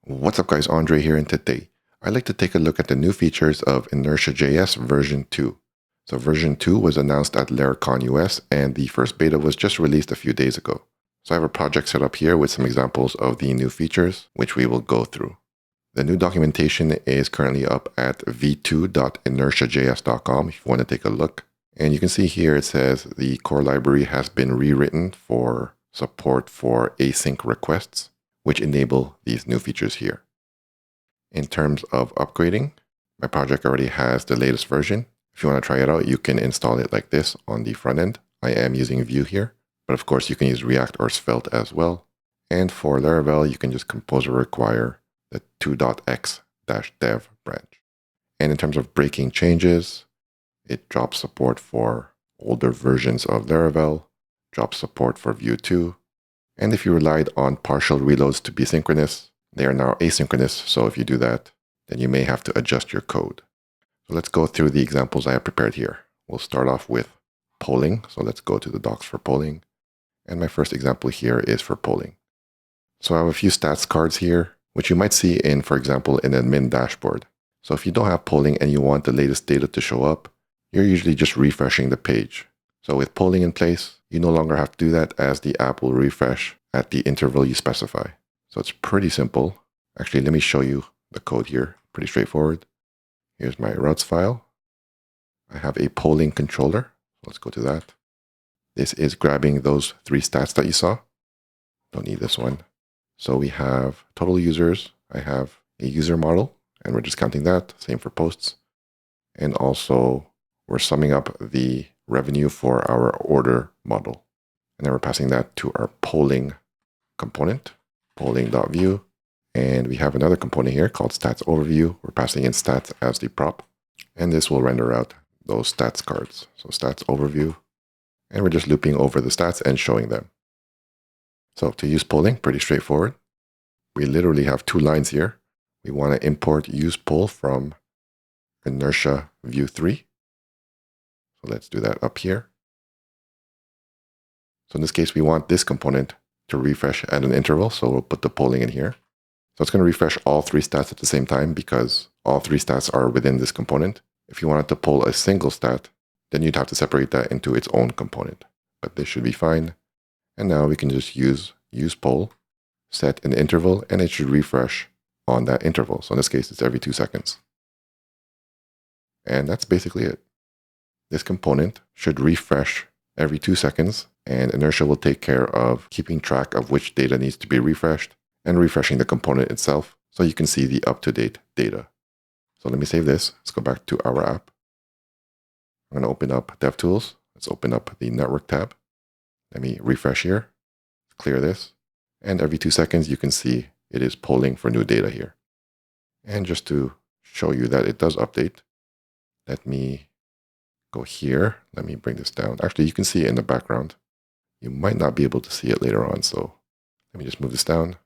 What's up guys, Andre here, and today I'd like to take a look at the new features of Inertia.js version 2. So version 2 was announced at Laracon US and the first beta was just released a few days ago. So I have a project set up here with some examples of the new features, which we will go through. The new documentation is currently up at v2.inertia.js.com if you want to take a look. And you can see here it says the core library has been rewritten for support for async requests, which enable these new features here. In terms of upgrading, my project already has the latest version. If you want to try it out, you can install it like this on the front end. I am using Vue here, but of course you can use React or Svelte as well. And for Laravel, you can just compose or require the 2.x-dev branch. And in terms of breaking changes, it drops support for older versions of Laravel, drops support for Vue 2, and if you relied on partial reloads to be synchronous, they are now asynchronous, so if you do that, then you may have to adjust your code. So let's go through the examples I have prepared here. We'll start off with polling, so let's go to the docs for polling. And my first example here is for polling. So I have a few stats cards here, which you might see in, for example, an admin dashboard. So if you don't have polling and you want the latest data to show up, you're usually just refreshing the page. So with polling in place, you no longer have to do that as the app will refresh at the interval you specify. So it's pretty simple. Actually, let me show you the code here. Pretty straightforward. Here's my routes file. I have a polling controller. Let's go to that. This is grabbing those three stats that you saw. Don't need this one. So we have total users. I have a user model, and we're just counting that. Same for posts. And also, we're summing up the revenue for our order model. And then we're passing that to our polling component, polling.view. And we have another component here called stats overview. We're passing in stats as the prop. And this will render out those stats cards. So stats overview. And we're just looping over the stats and showing them. So to use polling, pretty straightforward. We literally have two lines here. We want to import use poll from Inertia View 3. So let's do that up here. So in this case, we want this component to refresh at an interval. So we'll put the polling in here. So it's going to refresh all three stats at the same time because all three stats are within this component. If you wanted to pull a single stat, then you'd have to separate that into its own component. But this should be fine. And now we can just use poll, set an interval, and it should refresh on that interval. So in this case, it's every 2 seconds. And that's basically it. This component should refresh every 2 seconds, and Inertia will take care of keeping track of which data needs to be refreshed and refreshing the component itself so you can see the up-to-date data. So let me save this. Let's go back to our app. I'm going to open up DevTools. Let's open up the Network tab. Let me refresh here, clear this, and every 2 seconds you can see it is polling for new data here. And just to show you that it does update, let me go here. Let me bring this down. Actually, you can see it in the background. You might not be able to see it later on, so let me just move this down.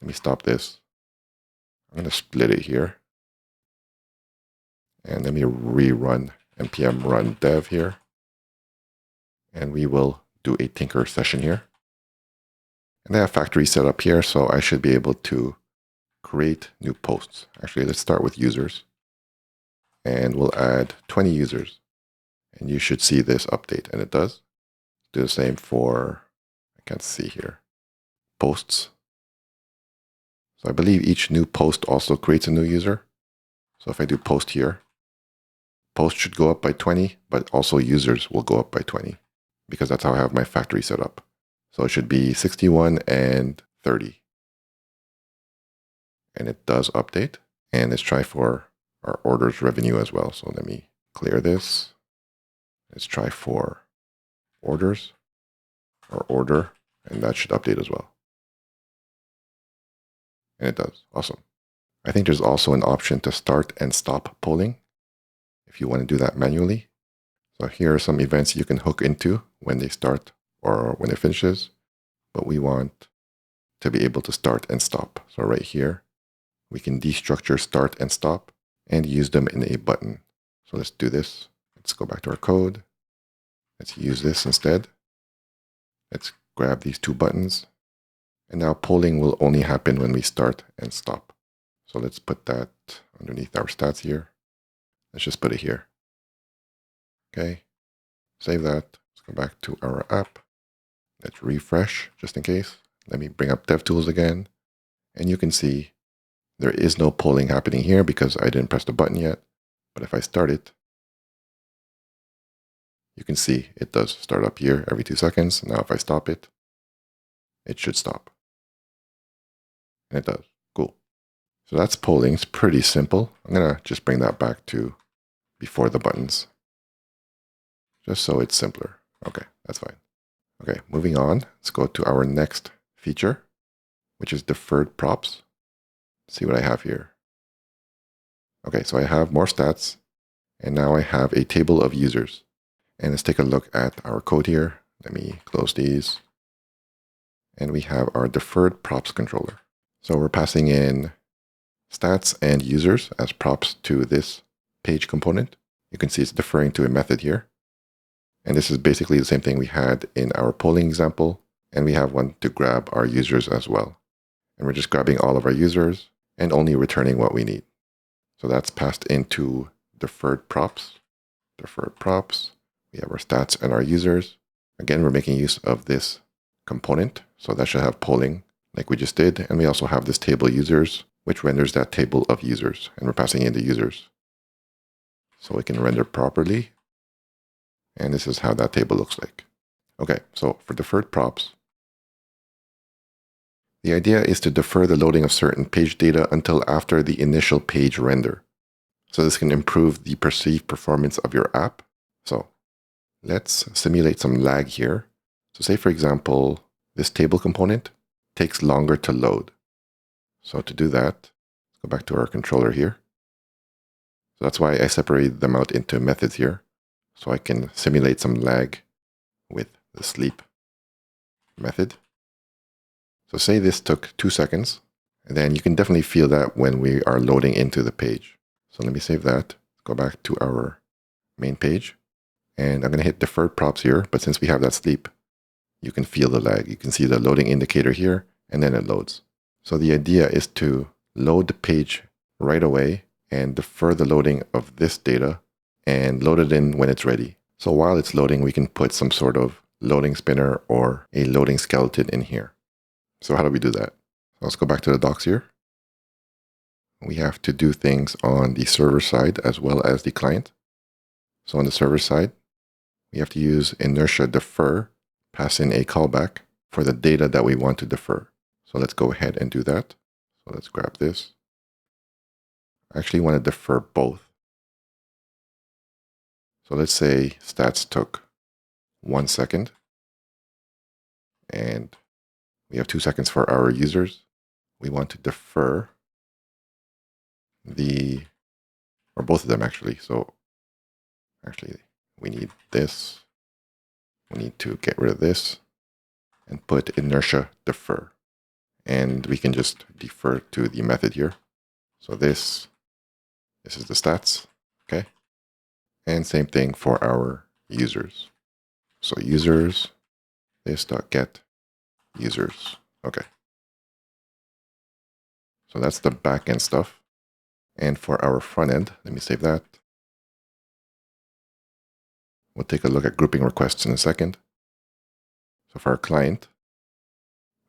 Let me stop this. I'm going to split it here. And let me rerun npm run dev here. And we will do a tinker session here. And I have factory set up here, so I should be able to create new posts. Actually, let's start with users. And we'll add 20 users. And you should see this update, and it does. Do the same for, I can't see here, posts. So I believe each new post also creates a new user. So if I do post here, post should go up by 20, but also users will go up by 20 because that's how I have my factory set up. So it should be 61 and 30. And it does update. And let's try for our orders revenue as well. So let me clear this. Let's try for orders or order, and that should update as well. And it does. Awesome. I think there's also an option to start and stop polling if you want to do that manually. So here are some events you can hook into when they start or when it finishes, but we want to be able to start and stop. So right here, we can destructure start and stop and use them in a button. So let's do this. Let's go back to our code. Let's use this instead. Let's grab these two buttons And now polling will only happen when we start and stop. So let's put that underneath our stats here. Let's just put it here. Okay, save that. Let's go back to our app. Let's refresh just in case. Let me bring up DevTools again. And you can see there is no polling happening here because I didn't press the button yet. But if I start it, you can see it does start up here every 2 seconds. Now if I stop it, it should stop. And it does. Cool. So that's polling. It's pretty simple. I'm going to just bring that back to before the buttons, just so it's simpler. Okay, that's fine. Okay, moving on. Let's go to our next feature, which is Deferred Props. Let's see what I have here. Okay, so I have more stats, and now I have a table of users. And let's take a look at our code here. Let me close these. And we have our Deferred Props controller. So we're passing in stats and users as props to this page component. You can see it's deferring to a method here. And this is basically the same thing we had in our polling example. And we have one to grab our users as well. And we're just grabbing all of our users and only returning what we need. So that's passed into Deferred Props. Deferred Props. We have our stats and our users. Again, we're making use of this component. So that should have polling like we just did. And we also have this table users, which renders that table of users. And we're passing in the users. So we can render properly. And this is how that table looks like. Okay, so for Deferred Props, the idea is to defer the loading of certain page data until after the initial page render. So this can improve the perceived performance of your app. So let's simulate some lag here. So say, for example, this table component takes longer to load. So to do that, let's go back to our controller here. So that's why I separated them out into methods here. So I can simulate some lag with the sleep method. So say this took 2 seconds, and then you can definitely feel that when we are loading into the page. So let me save that, go back to our main page, and I'm going to hit Deferred Props here, but since we have that sleep, you can feel the lag. You can see the loading indicator here, and then it loads. So the idea is to load the page right away and defer the loading of this data and load it in when it's ready. So while it's loading, we can put some sort of loading spinner or a loading skeleton in here. So how do we do that? Let's go back to the docs here. We have to do things on the server side as well as the client. So on the server side, we have to use Inertia defer, pass in a callback for the data that we want to defer. So let's go ahead and do that. So let's grab this. I actually want to defer both. So let's say stats took 1 second and we have 2 seconds for our users. We want to defer or both of them actually. So actually we need this. We need to get rid of this and put inertia defer. And we can just defer to the method here. So this is the stats, okay? And same thing for our users. So users, this.get users, okay. So that's the backend stuff. And for our front end, let me save that. We'll take a look at grouping requests in a second. So for our client,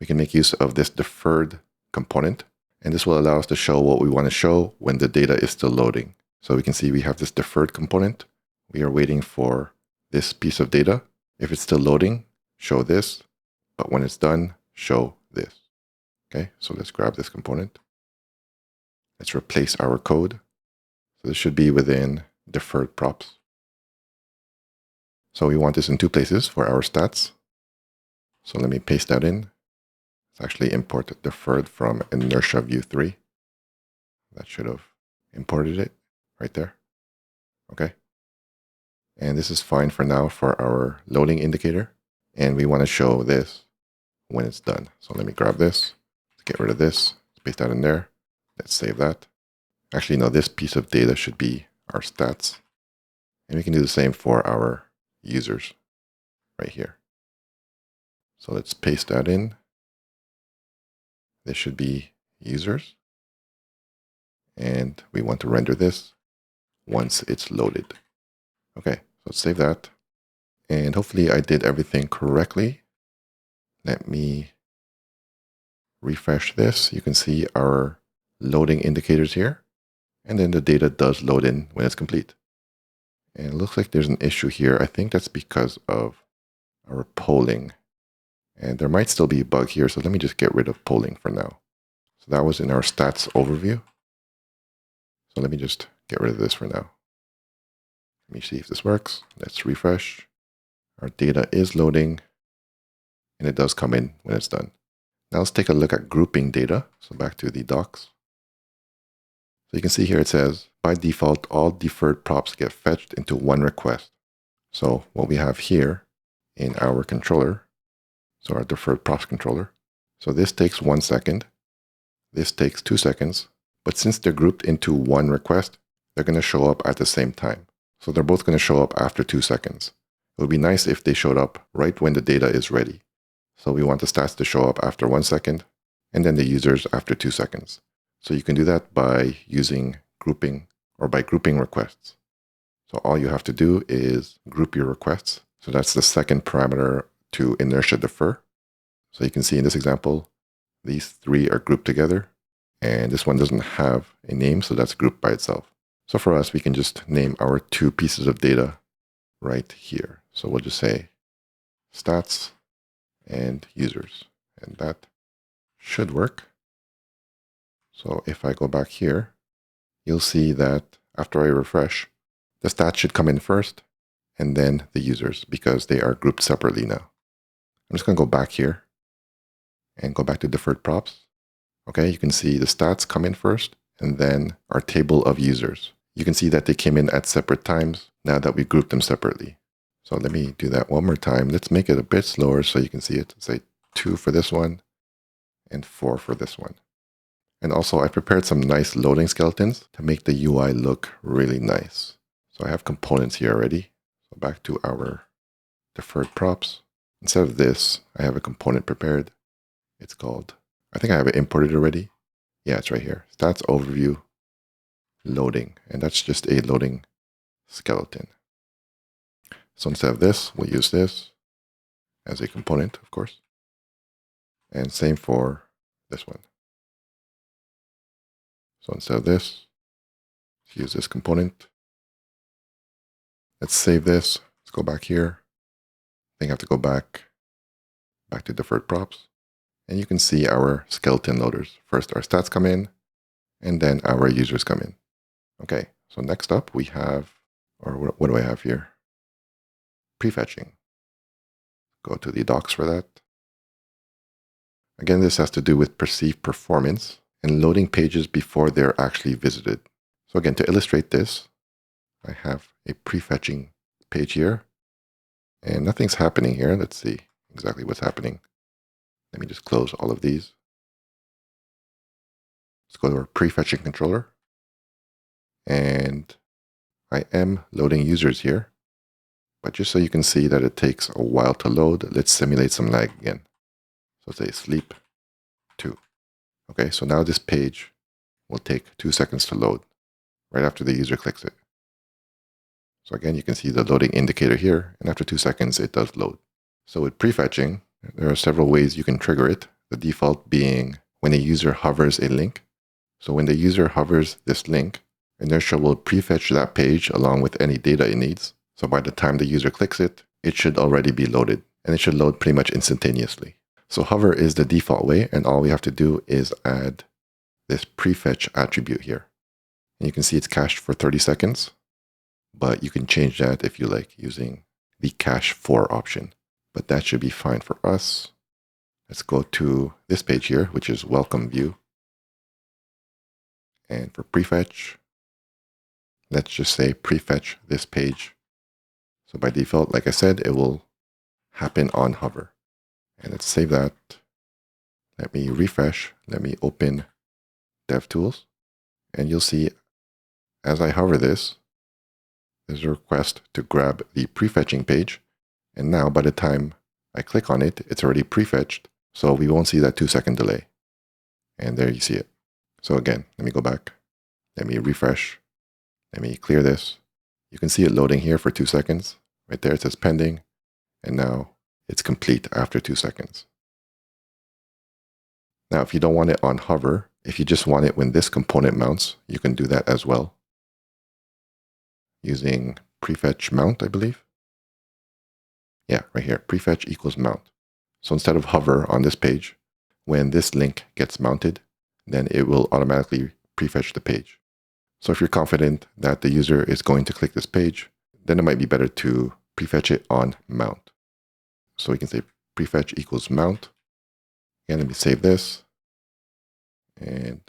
we can make use of this deferred component, and this will allow us to show what we want to show when the data is still loading. So we can see we have this deferred component. We are waiting for this piece of data. If it's still loading, show this, but when it's done, show this. Okay, so let's grab this component. Let's replace our code. So this should be within Deferred Props. So we want this in 2 places for our stats. So let me paste that in. Let's actually import deferred from Inertia View 3. That should have imported it right there. Okay. And this is fine for now for our loading indicator. And we want to show this when it's done. So let me grab this, let's get rid of this, let's paste that in there. Let's save that. Actually, no, this piece of data should be our stats. And we can do the same for our users right here. So let's paste that in. This should be users. And we want to render this once it's loaded. Okay, so let's save that. And hopefully I did everything correctly. Let me refresh this. You can see our loading indicators here. And then the data does load in when it's complete. And it looks like there's an issue here. I think that's because of our polling. And there might still be a bug here. So let me just get rid of polling for now. So that was in our stats overview. So let me just get rid of this for now. Let me see if this works. Let's refresh. Our data is loading. And it does come in when it's done. Now let's take a look at grouping data. So back to the docs. So you can see here it says, by default, all deferred props get fetched into one request. So what we have here in our controller, so our deferred props controller, so this takes 1 second, this takes 2 seconds, but since they're grouped into one request, they're going to show up at the same time. So they're both going to show up after 2 seconds. It would be nice if they showed up right when the data is ready. So we want the stats to show up after 1 second, and then the users after 2 seconds. So you can do that by using grouping or by grouping requests. So all you have to do is group your requests. So that's the second parameter to inertia defer. So you can see in this example, these 3 are grouped together, and this one doesn't have a name, so that's grouped by itself. So for us, we can just name our 2 pieces of data right here. So we'll just say stats and users, and that should work. So if I go back here, you'll see that after I refresh, the stats should come in first and then the users because they are grouped separately now. I'm just going to go back here and go back to deferred props. Okay, you can see the stats come in first and then our table of users. You can see that they came in at separate times now that we grouped them separately. So let me do that one more time. Let's make it a bit slower so you can see it. Say 2 for this one and 4 for this one. And also I prepared some nice loading skeletons to make the UI look really nice. So I have components here already. So back to our deferred props. Instead of this, I have a component prepared. It's called, I think I have it imported already. Yeah, it's right here. Stats overview loading. And that's just a loading skeleton. So instead of this, we'll use this as a component, of course. And same for this one. So instead of this, let's use this component. Let's save this. Let's go back here. I think I have to go back to deferred props. And you can see our skeleton loaders. First our stats come in, and then our users come in. Okay, so next up we have, or what do I have here? Prefetching. Go to the docs for that. Again, this has to do with perceived performance and loading pages before they're actually visited. So again, to illustrate this, I have a prefetching page here, and nothing's happening here. Let's see exactly what's happening. Let me just close all of these. Let's go to our prefetching controller, and I am loading users here, but just so you can see that it takes a while to load, let's simulate some lag again. So say sleep 2. Okay, so now this page will take 2 seconds to load right after the user clicks it. So again, you can see the loading indicator here, and after 2 seconds, it does load. So with prefetching, there are several ways you can trigger it, the default being when a user hovers a link. So when the user hovers this link, Inertia will prefetch that page along with any data it needs. So by the time the user clicks it, it should already be loaded, and it should load pretty much instantaneously. So hover is the default way, and all we have to do is add this prefetch attribute here. And you can see it's cached for 30 seconds, but you can change that if you like using the cache for option. But that should be fine for us. Let's go to this page here, which is welcome view. And for prefetch, let's just say prefetch this page. So by default, like I said, it will happen on hover. And let's save that. Let me refresh. Let me open DevTools. And you'll see as I hover this, there's a request to grab the prefetching page. And now by the time I click on it, it's already prefetched. So we won't see that 2-second delay. And there you see it. So again, let me go back. Let me refresh. Let me clear this. You can see it loading here for 2 seconds. Right there it says pending. And now it's complete after 2 seconds. Now, if you don't want it on hover, if you just want it when this component mounts, you can do that as well. Using prefetch mount, I believe. Yeah, right here, prefetch equals mount. So instead of hover on this page, when this link gets mounted, then it will automatically prefetch the page. So if you're confident that the user is going to click this page, then it might be better to prefetch it on mount. So we can say prefetch equals mount. Again, let me save this. And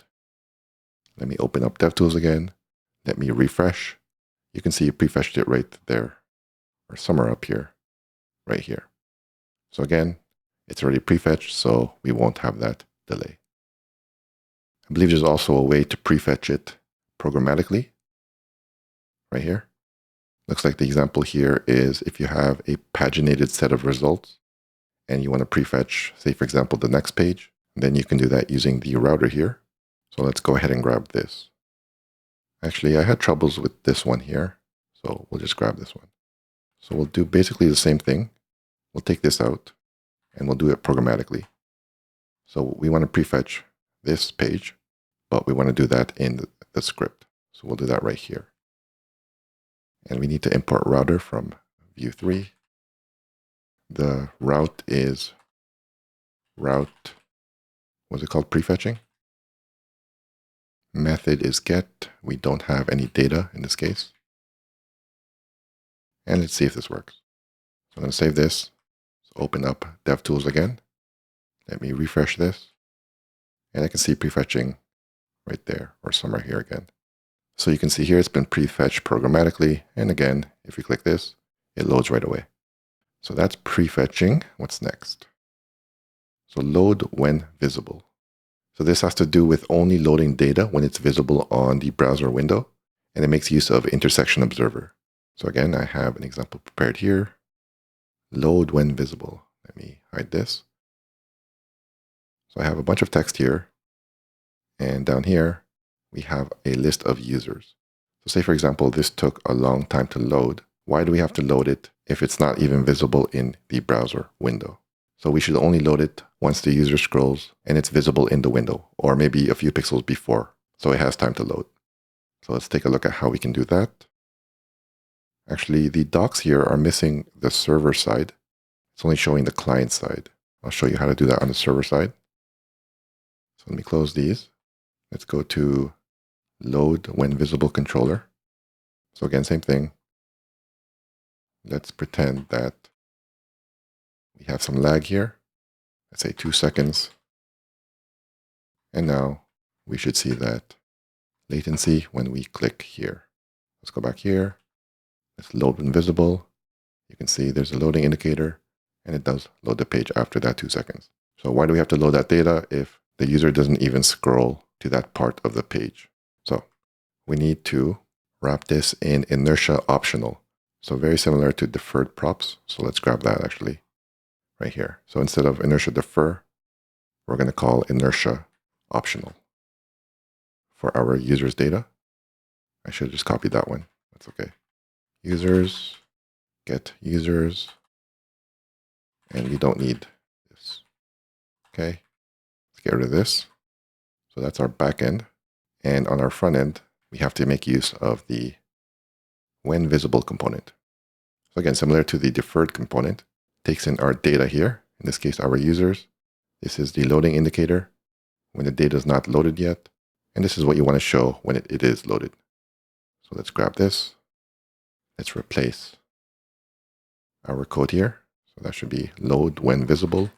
let me open up DevTools again. Let me refresh. You can see it prefetched it right there, or somewhere up here, right here. So again, it's already prefetched, so we won't have that delay. I believe there's also a way to prefetch it programmatically, right here. Looks like the example here is if you have a paginated set of results and you want to prefetch, say for example, the next page, then you can do that using the router here. So let's go ahead and grab this. Actually, I had troubles with this one here, so we'll just grab this one. So we'll do basically the same thing. We'll take this out and we'll do it programmatically. So we want to prefetch this page, but we want to do that in the script. So we'll do that right here. And we need to import router from view3. The route is route, what's it called, prefetching. Method is get. We don't have any data in this case. And let's see if this works. So I'm going to save this. So open up DevTools again. Let me refresh this. And I can see prefetching right there, or somewhere here again. So you can see here it's been prefetched programmatically. And again, if you click this, it loads right away. So that's prefetching. What's next? So load when visible. So this has to do with only loading data when it's visible on the browser window. And it makes use of intersection observer. So again, I have an example prepared here. Load when visible. Let me hide this. So I have a bunch of text here. And down here, we have a list of users. So say, for example, this took a long time to load. Why do we have to load it if it's not even visible in the browser window? So we should only load it once the user scrolls and it's visible in the window, or maybe a few pixels before, so it has time to load. So let's take a look at how we can do that. Actually, the docs here are missing the server side. It's only showing the client side. I'll show you how to do that on the server side. So let me close these. Let's go to load when visible controller. So again, same thing. Let's pretend that we have some lag here. Let's say 2 seconds. And now we should see that latency when we click here. Let's go back here. Let's load when visible. You can see there's a loading indicator, and it does load the page after that 2 seconds. So why do we have to load that data if the user doesn't even scroll to that part of the page? So we need to wrap this in inertia optional. So very similar to deferred props. So let's grab that actually right here. So instead of inertia defer, we're going to call inertia optional for our users data. I should have just copied that one. That's okay. Users, get users, and we don't need this. Okay, let's get rid of this. So that's our back end. And on our front end, we have to make use of the when visible component. So again, similar to the deferred component, takes in our data here, in this case, our users. This is the loading indicator when the data is not loaded yet. And this is what you want to show when it is loaded. So let's grab this. Let's replace our code here. So that should be load when visible.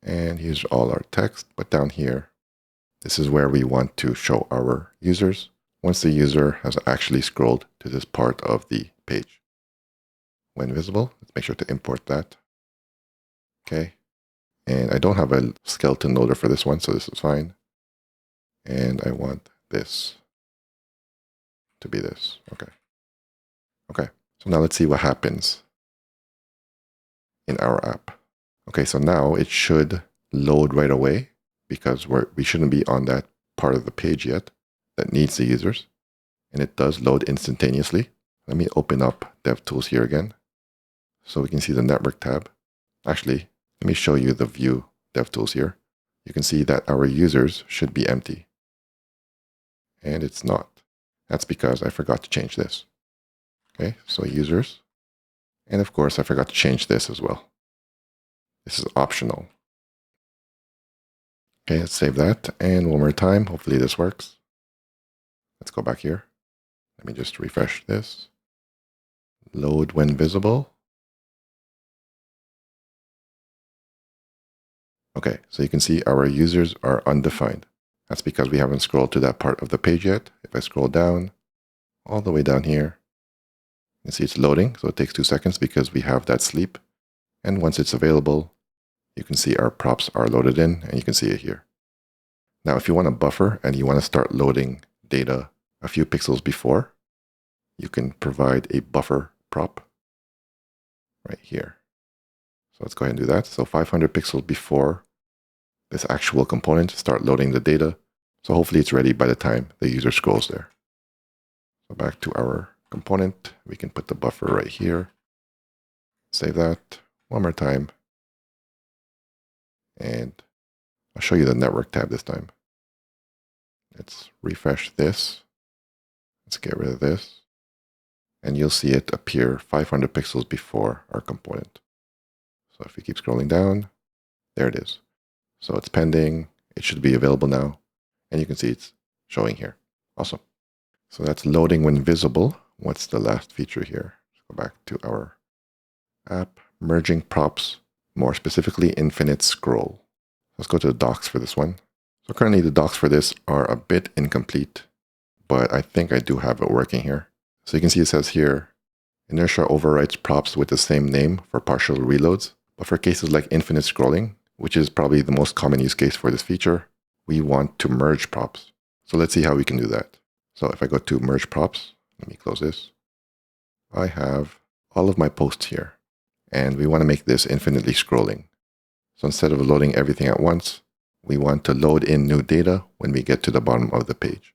And here's all our text. But down here, this is where we want to show our users once the user has actually scrolled to this part of the page. When visible, let's make sure to import that. Okay. And I don't have a skeleton loader for this one, so this is fine. And I want this to be this. Okay. Okay. So now let's see what happens in our app. Okay, so now it should load right away because we shouldn't be on that part of the page yet that needs the users. And it does load instantaneously. Let me open up DevTools here again so we can see the network tab. Actually, let me show you the view DevTools here. You can see that our users should be empty. And it's not. That's because I forgot to change this. Okay, so users. And of course, I forgot to change this as well. This is optional. Okay, let's save that. And one more time. Hopefully this works. Let's go back here. Let me just refresh this. Load when visible. Okay, so you can see our users are undefined. That's because we haven't scrolled to that part of the page yet. If I scroll down, all the way down here, you can see it's loading. So it takes 2 seconds because we have that sleep. And once it's available, you can see our props are loaded in, and you can see it here. Now, if you want to buffer and you want to start loading data a few pixels before, you can provide a buffer prop right here. So let's go ahead and do that. So 500 pixels before this actual component, start loading the data. So hopefully it's ready by the time the user scrolls there. So back to our component, we can put the buffer right here. Save that one more time. And I'll show you the network tab this time. Let's refresh this. Let's get rid of this. And you'll see it appear 500 pixels before our component. So if you keep scrolling down, there it is. So it's pending. It should be available now. And you can see it's showing here. Awesome. So that's loading when visible. What's the last feature here? Let's go back to our app. Merging props, more specifically infinite scroll. Let's go to the docs for this one. So currently the docs for this are a bit incomplete, but I think I do have it working here. So you can see it says here, Inertia overwrites props with the same name for partial reloads. But for cases like infinite scrolling, which is probably the most common use case for this feature, we want to merge props. So let's see how we can do that. So if I go to merge props, let me close this. I have all of my posts here, and we want to make this infinitely scrolling. So instead of loading everything at once, we want to load in new data when we get to the bottom of the page.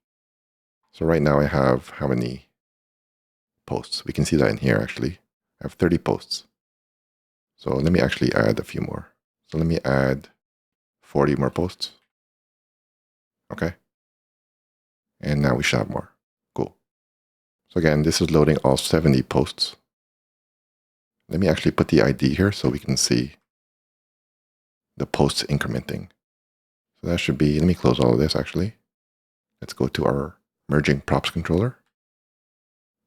So right now I have how many posts? We can see that in here actually. I have 30 posts. So let me actually add a few more. So let me add 40 more posts. Okay. And now we should have more. Cool. So again, this is loading all 70 posts. Let me actually put the ID here so we can see the posts incrementing. So that should be, let me close all of this actually. Let's go to our merging props controller.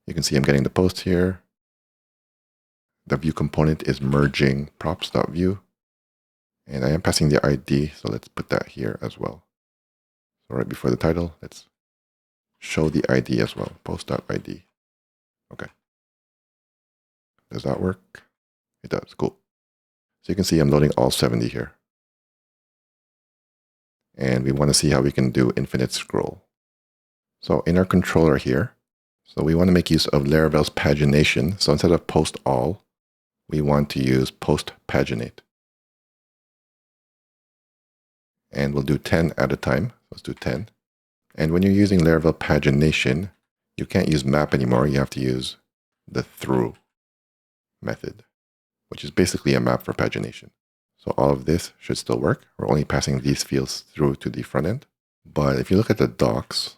You can see I'm getting the posts here. The view component is merging props.view. And I am passing the ID, so let's put that here as well. So right before the title, let's show the ID as well, post.id. Okay. Does that work? It does, cool. So you can see I'm loading all 70 here. And we want to see how we can do infinite scroll. So in our controller here, so we want to make use of Laravel's pagination. So instead of post all, we want to use post paginate. And we'll do 10 at a time. Let's do 10. And when you're using Laravel pagination, you can't use map anymore. You have to use the through method, which is basically a map for pagination. So all of this should still work. We're only passing these fields through to the front end. But if you look at the docs,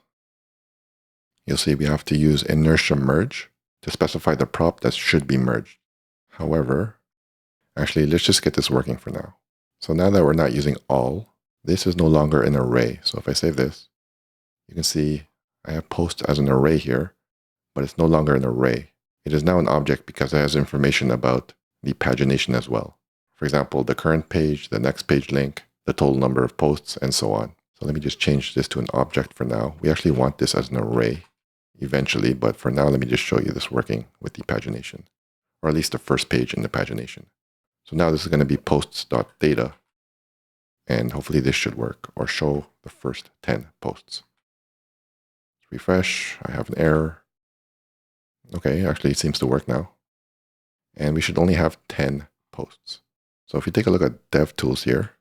you'll see we have to use inertia merge to specify the prop that should be merged. However, actually, let's just get this working for now. So now that we're not using all, this is no longer an array. So if I save this, you can see I have post as an array here, but it's no longer an array. It is now an object because it has information about the pagination as well. For example, the current page, the next page link, the total number of posts, and so on. So let me just change this to an object for now. We actually want this as an array eventually, but for now, let me just show you this working with the pagination, or at least the first page in the pagination. So now this is going to be posts.data, and hopefully this should work, or show the first 10 posts. Let's refresh. I have an error. Okay, actually it seems to work now. And we should only have 10 posts. So if you take a look at DevTools here,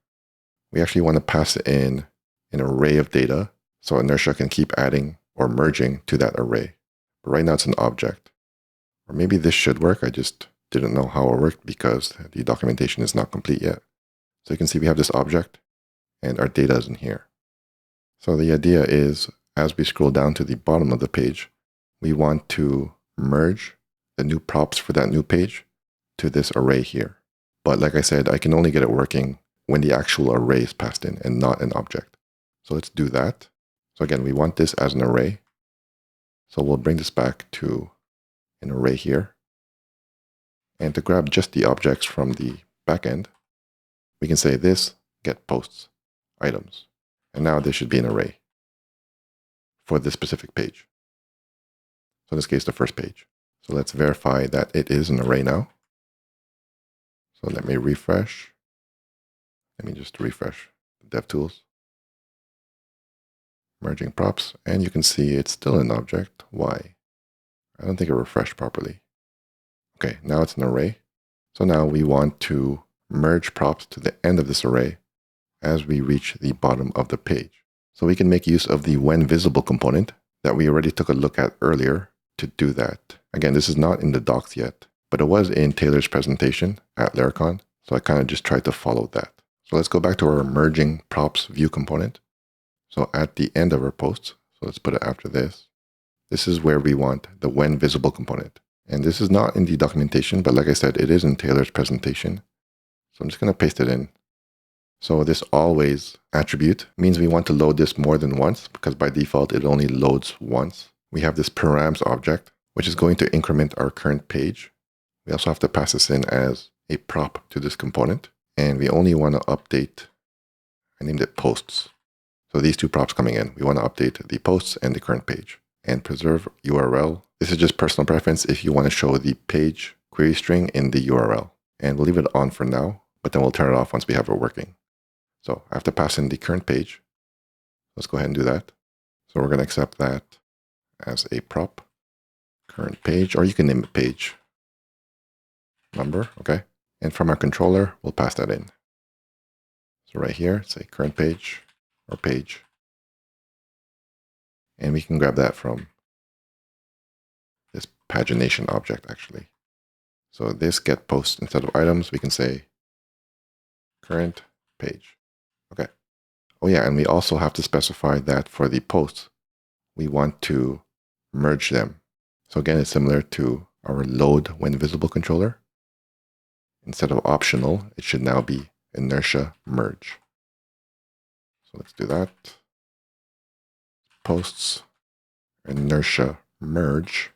we actually want to pass in an array of data so Inertia can keep adding or merging to that array. But right now it's an object. Or maybe this should work. I just didn't know how it worked because the documentation is not complete yet. So you can see we have this object and our data is in here. So the idea is, as we scroll down to the bottom of the page, we want to merge the new props for that new page to this array here. But like I said, I can only get it working when the actual array is passed in and not an object. So let's do that. So again, we want this as an array. So we'll bring this back to an array here. And to grab just the objects from the backend, we can say this get posts items. And now this should be an array for this specific page. So in this case, the first page. So let's verify that it is an array now. So let me refresh. Let me just refresh the DevTools. Merging props, and you can see it's still an object. Why? I don't think it refreshed properly. Okay, now it's an array. So now we want to merge props to the end of this array as we reach the bottom of the page. So we can make use of the when visible component that we already took a look at earlier to do that. Again, this is not in the docs yet, but it was in Taylor's presentation at Laracon. So I kind of just tried to follow that. So let's go back to our merging props view component. So at the end of our post, so let's put it after this. This is where we want the when visible component. And this is not in the documentation, but like I said, it is in Taylor's presentation. So I'm just going to paste it in. So this always attribute means we want to load this more than once because by default, it only loads once. We have this params object, which is going to increment our current page. We also have to pass this in as a prop to this component. And we only want to update, I named it posts. So these two props coming in, we want to update the posts and the current page. And preserve URL. This is just personal preference if you want to show the page query string in the URL. And we'll leave it on for now, but then we'll turn it off once we have it working. So I have to pass in the current page. Let's go ahead and do that. So we're going to accept that as a prop, current page, or you can name it page number, okay? And from our controller, we'll pass that in. So right here, say current page or page. And we can grab that from this pagination object, actually. So this get posts instead of items, we can say current page. Okay. Oh yeah, and we also have to specify that for the posts, we want to merge them. So again, it's similar to our load when visible controller. Instead of optional, it should now be inertia merge. So let's do that. Posts, inertia merge,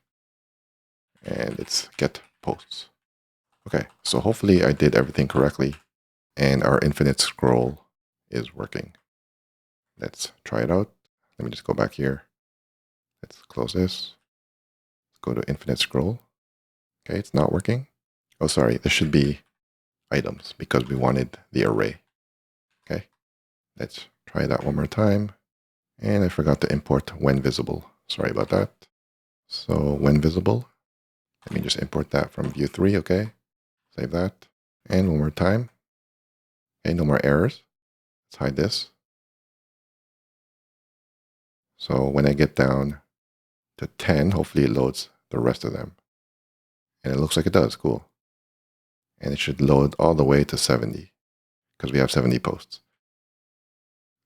and it's get posts. Okay, so hopefully I did everything correctly and our infinite scroll is working. Let's try it out. Let me just go back here. Let's close this. Let's go to infinite scroll. Okay, it's not working. Oh, sorry, this should be items because we wanted the array. Okay, let's try that one more time. And I forgot to import when visible. Sorry about that. So when visible, let me just import that from view 3, okay? Save that. And one more time. Okay, no more errors. Let's hide this. So when I get down to 10, hopefully it loads the rest of them. And it looks like it does, cool. And it should load all the way to 70 because we have 70 posts.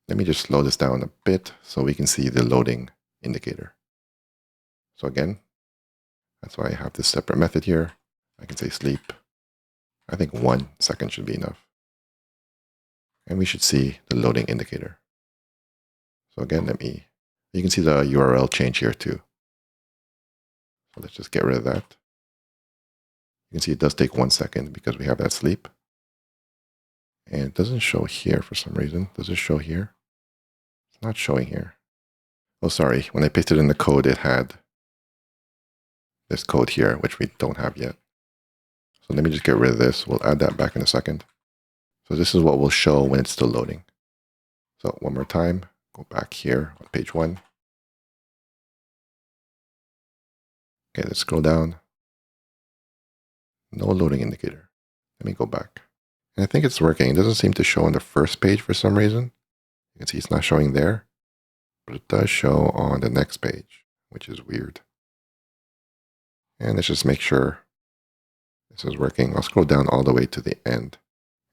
Let me just slow this down a bit so we can see the loading indicator. So again, that's why I have this separate method here. I can say sleep. I think 1 second should be enough. And we should see the loading indicator. So again, you can see the URL change here too. So let's just get rid of that. You can see it does take 1 second because we have that sleep. And it doesn't show here for some reason. Does it show here? It's not showing here. Oh, sorry. When I pasted in the code, it had this code here, which we don't have yet. So let me just get rid of this. We'll add that back in a second. So this is what will show when it's still loading. So one more time, go back here on page 1. Okay, let's scroll down. No loading indicator. Let me go back. And I think it's working. It doesn't seem to show on the first page for some reason. You can see it's not showing there, but it does show on the next page, which is weird. And let's just make sure this is working. I'll scroll down all the way to the end.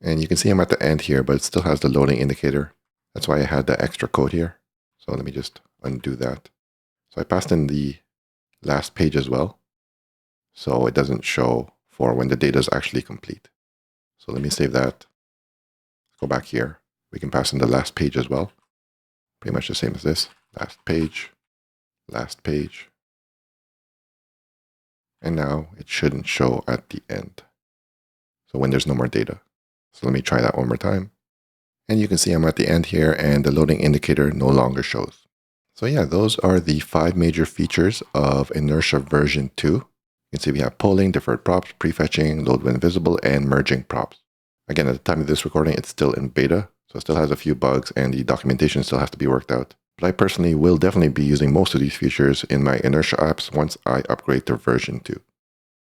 And you can see I'm at the end here, but it still has the loading indicator. That's why I had the extra code here. So let me just undo that. So I passed in the last page as well, so it doesn't show for when the data is actually complete. So let me save that. Go back here. We can pass in the last page as well. Pretty much the same as this. Last page, last page. And now it shouldn't show at the end. So when there's no more data. So let me try that one more time. And you can see I'm at the end here and the loading indicator no longer shows. So yeah, those are the 5 major features of Inertia version 2. You can see we have polling, deferred props, prefetching, load when visible, and merging props. Again, at the time of this recording, it's still in beta, so it still has a few bugs and the documentation still has to be worked out. But I personally will definitely be using most of these features in my Inertia apps once I upgrade to version 2.